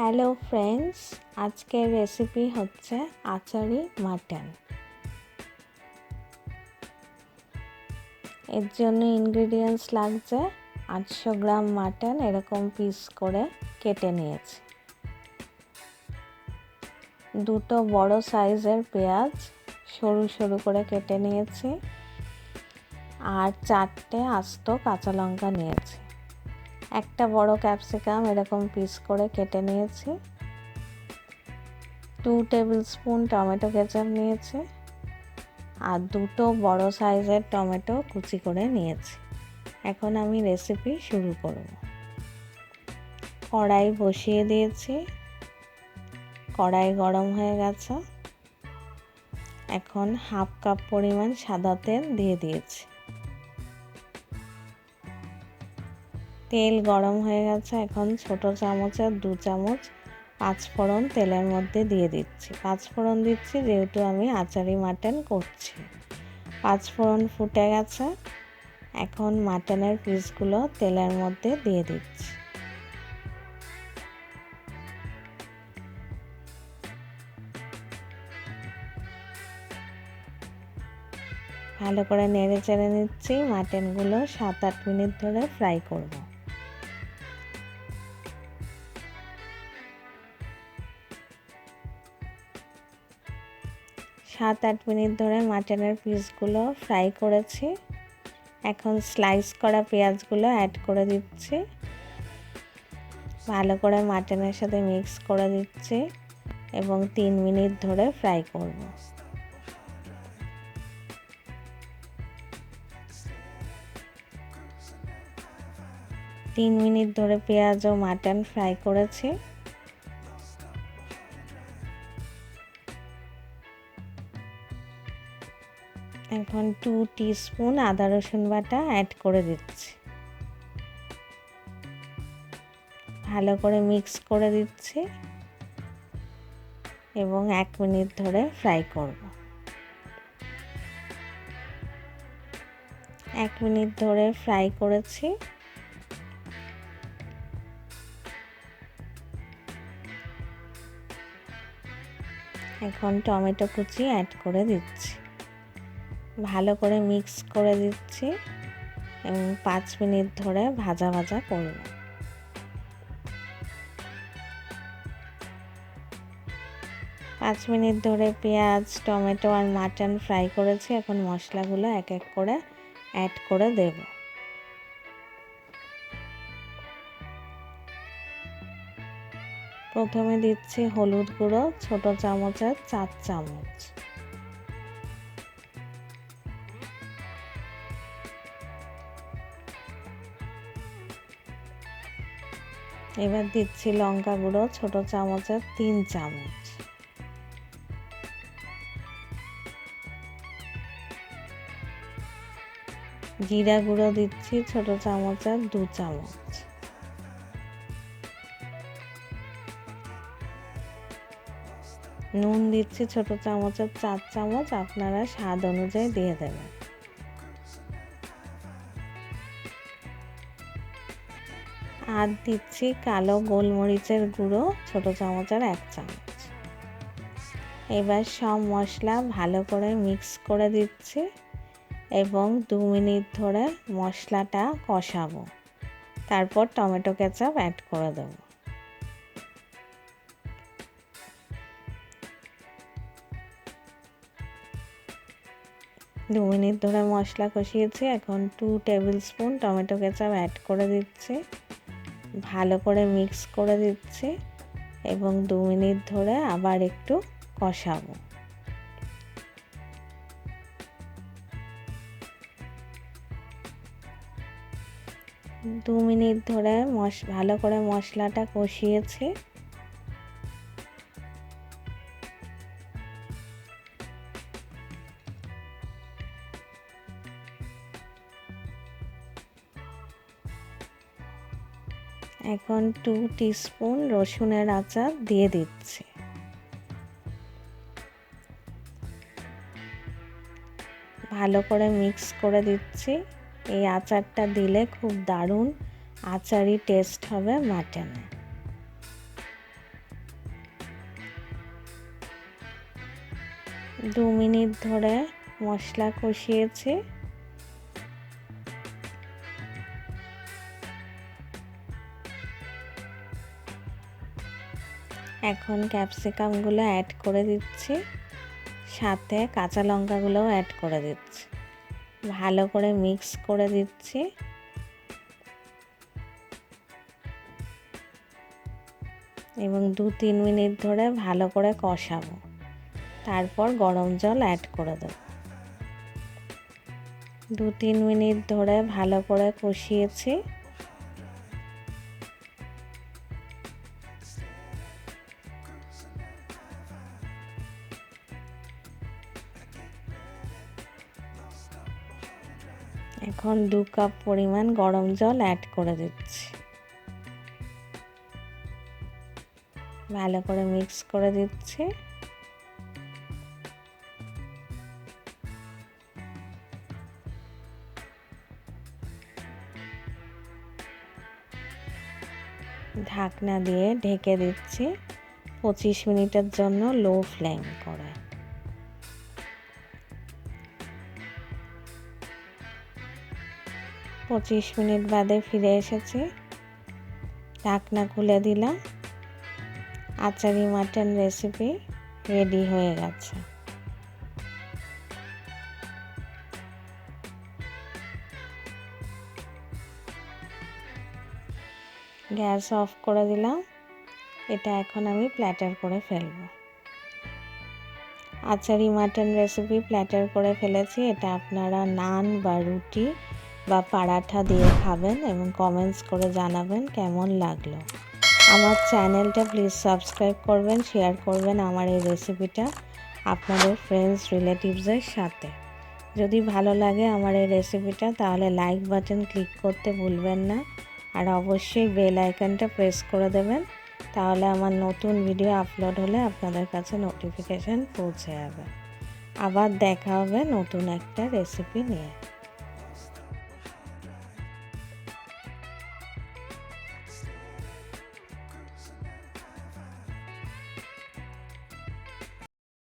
Hello friends, আজকের recipe হচ্ছে achari mutton. এর জন্য ইনগ্রেডিয়েন্টস লাগছে 800 গ্রাম মাটন এরকম পিস করে কেটে নিয়েছি, দুটো বড় সাইজের পেঁয়াজ সরু সরু করে কেটে নিয়েছি, আর 4টে আস্ত কাঁচা লঙ্কা নিয়েছি, একটা বড় ক্যাপসিকাম এরকম পিস করে কেটে নিয়েছি, 2 টেবিল স্পুন টমেটো কেচাপ নিয়েছি, আর দুটো বড় সাইজের টমেটো কুচি করে নিয়েছি। এখন আমি রেসিপি শুরু করব। কড়াই বসিয়ে দিয়েছি, কড়াই গরম হয়ে গেছে। এখন হাফ কাপ পরিমাণ সাদা তেল দিয়ে দিয়েছি। তেল গরম হয়ে গেছে। এখন ছোট চামচের 2 চামচ 5 ফোড়ন তেলের মধ্যে দিয়ে দিচ্ছি। 5 ফোড়ন দিচ্ছি যেহেতু আমি আচারি মাটন করছি। 5 ফোড়ন ফুটে গেছে। এখন মাটনের পিসগুলো তেলের মধ্যে দিয়ে দিচ্ছি। ভালো করে নেড়ে চেড়ে নিচ্ছি। মাটনগুলো 7-8 মিনিট ধরে ফ্রাই করব। সাত আট মিনিট ধরে মাটনের পিসগুলো ফ্রাই করেছি। এখন স্লাইস করা পেঁয়াজগুলো অ্যাড করে দিচ্ছি। ভালো করে মাটনের সাথে মিক্স করে দিচ্ছি এবং 3 মিনিট ধরে ফ্রাই করব। 3 মিনিট ধরে পেঁয়াজ ও মাটন ফ্রাই করেছি। এখন 2 টিস্পুন আদা রসুন বাটা অ্যাড করে দিচ্ছি। ভালো করে মিক্স করে দিচ্ছি এবং 1 মিনিট ধরে ফ্রাই করব। 1 মিনিট ধরে ফ্রাই করেছি। এখন টমেটো কুচি অ্যাড করে দিচ্ছি। ভালো করে মিক্স করে দিচ্ছি এবং 5 মিনিট ধরে ভাজা ভাজা করব। 5 মিনিট ধরে পেঁয়াজ, টমেটো আর মাটন ফ্রাই করেছি। এখন মশলাগুলো এক এক করে অ্যাড করে দেব। প্রথমে দিচ্ছি হলুদ গুঁড়ো ছোট চামচের 4 চামচ, এবার দিচ্ছি লঙ্কা গুঁড়ো ছোট চামচের 3 চামচ, জিরা গুঁড়ো দিচ্ছি ছোট চামচের 2 চামচ, নুন দিচ্ছি ছোট চামচের 4 চামচ, আপনারা স্বাদ অনুযায়ী দিয়ে দেবেন। আর দিচ্ছি কালো গোলমরিচের গুঁড়ো ছোট চামচের 1 চামচ। এবার সব মশলা ভালো করে মিক্স করে দিচ্ছি এবং 2 মিনিট ধরে মশলাটা কষাবো। তারপর টমেটো কেচাপ অ্যাড করে দেব। দু মিনিট ধরে মশলা কষিয়েছি। এখন 2 tablespoon tomato ketchup add করে দিচ্ছি। ভালো করে মিক্স করে দিচ্ছি এবং 2 মিনিট ধরে আবার একটু কষাবো। দু মিনিট ধরে ভালো করে মশলাটা কষিয়েছি। এখন 2 টিস্পুন রসুনের আচার দিয়ে দিচ্ছি। ভালো করে মিক্স করে দিচ্ছি। এই আচারটা দিলে খুব দারুণ আচারি টেস্ট হবে মাটনে। 2 মিনিট ধরে মশলা কষিয়েছি। এখন ক্যাপসিকামগুলো অ্যাড করে দিচ্ছি, সাথে কাঁচা লঙ্কাগুলোও অ্যাড করে দিচ্ছি। ভালো করে মিক্স করে দিচ্ছি। এবং 2-3 মিনিট ধরে ভালো করে কষাবো, তারপর গরম জল অ্যাড করে দেব। 2-3 মিনিট ধরে ভালো করে কষিয়েছি। এখন 2 কাপ পরিমাণ গরম জল অ্যাড করে দিচ্ছি। ভালো করে মিক্স করে দিচ্ছি। ঢাকনা দিয়ে ঢেকে দিচ্ছি 25 মিনিটের জন্য লো ফ্লেম করে। পঁচিশ মিনিট বাদে ফিরে এসেছি, ঢাকনা খুলে দিলাম। আচারি মাটন রেসিপি রেডি হয়ে গেছে। গ্যাস অফ করে দিলাম। এটা এখন আমি প্ল্যাটার করে ফেলব। আচারি মাটন রেসিপি প্ল্যাটার করে ফেলেছি। এটা আপনারা নান বা রুটি বা পরাঠা দিয়ে খাবেন এবং কমেন্টস করে জানাবেন কেমন লাগলো। আমার চ্যানেলটা প্লিজ সাবস্ক্রাইব করবেন, শেয়ার করবেন আমার এই রেসিপিটা আপনাদের ফ্রেন্ডস রিলেটিভসের সাথে। যদি ভালো লাগে আমার এই রেসিপিটা তাহলে লাইক বাটন ক্লিক করতে ভুলবেন না, আর অবশ্যই বেল আইকনটা প্রেস করে দেবেন, তাহলে আমার নতুন ভিডিও আপলোড হলে আপনাদের কাছে নোটিফিকেশান পৌঁছে যাবে। আবার দেখা হবে নতুন একটা রেসিপি নিয়ে।